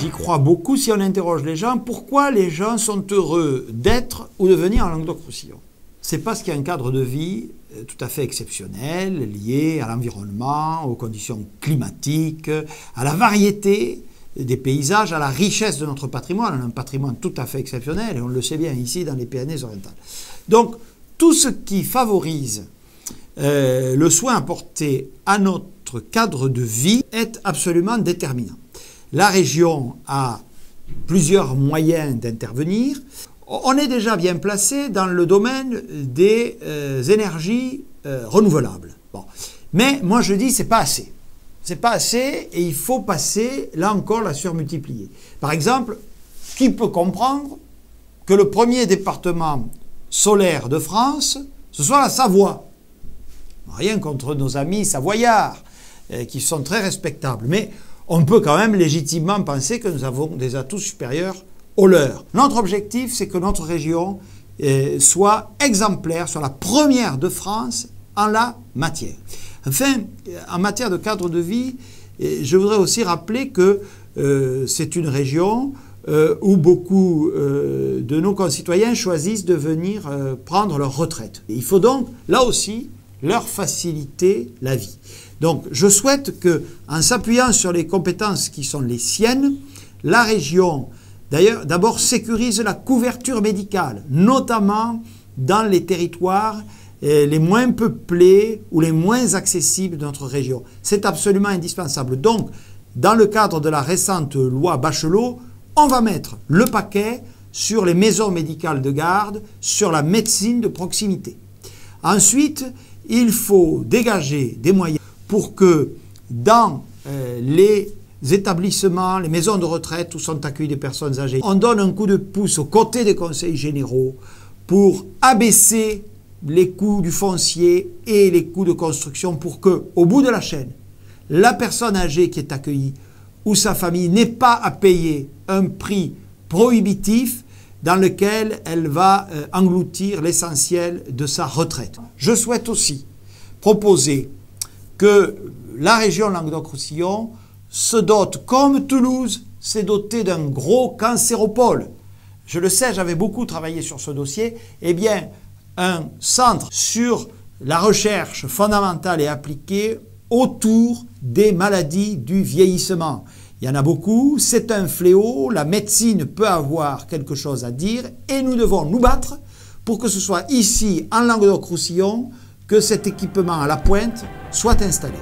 j'y crois beaucoup si on interroge les gens. Pourquoi les gens sont heureux d'être ou de venir en Languedoc-Roussillon? C'est parce qu'il y a un cadre de vie tout à fait exceptionnel, lié à l'environnement, aux conditions climatiques, à la variété des paysages, à la richesse de notre patrimoine. On a un patrimoine tout à fait exceptionnel et on le sait bien ici dans les Pyrénées-Orientales. Donc, tout ce qui favorise le soin apporté à notre cadre de vie est absolument déterminant. La région a plusieurs moyens d'intervenir. On est déjà bien placé dans le domaine des énergies renouvelables. Bon. Mais moi je dis c'est pas assez. C'est pas assez et il faut passer, là encore, la surmultiplier. Par exemple, qui peut comprendre que le premier département solaire de France, ce soit la Savoie? Rien contre nos amis savoyards, qui sont très respectables. Mais on peut quand même légitimement penser que nous avons des atouts supérieurs aux leurs. Notre objectif, c'est que notre région soit exemplaire, soit la première de France en la matière. Enfin, en matière de cadre de vie, je voudrais aussi rappeler que c'est une région où beaucoup de nos concitoyens choisissent de venir prendre leur retraite. Et il faut donc, là aussi, leur faciliter la vie. Donc, je souhaite que, en s'appuyant sur les compétences qui sont les siennes, la région, d'ailleurs, d'abord sécurise la couverture médicale, notamment dans les territoires les moins peuplés ou les moins accessibles de notre région. C'est absolument indispensable. Donc, dans le cadre de la récente loi Bachelot, on va mettre le paquet sur les maisons médicales de garde, sur la médecine de proximité. Ensuite, il faut dégager des moyens pour que dans les établissements, les maisons de retraite où sont accueillies des personnes âgées, on donne un coup de pouce aux côtés des conseils généraux pour abaisser les coûts du foncier et les coûts de construction pour que, au bout de la chaîne, la personne âgée qui est accueillie ou sa famille n'ait pas à payer un prix prohibitif dans lequel elle va engloutir l'essentiel de sa retraite. Je souhaite aussi proposer que la région Languedoc-Roussillon se dote, comme Toulouse s'est dotée d'un gros cancéropole. Je le sais, j'avais beaucoup travaillé sur ce dossier. Eh bien, un centre sur la recherche fondamentale et appliquée autour des maladies du vieillissement. Il y en a beaucoup, c'est un fléau, la médecine peut avoir quelque chose à dire et nous devons nous battre pour que ce soit ici, en Languedoc-Roussillon, que cet équipement à la pointe soit installé.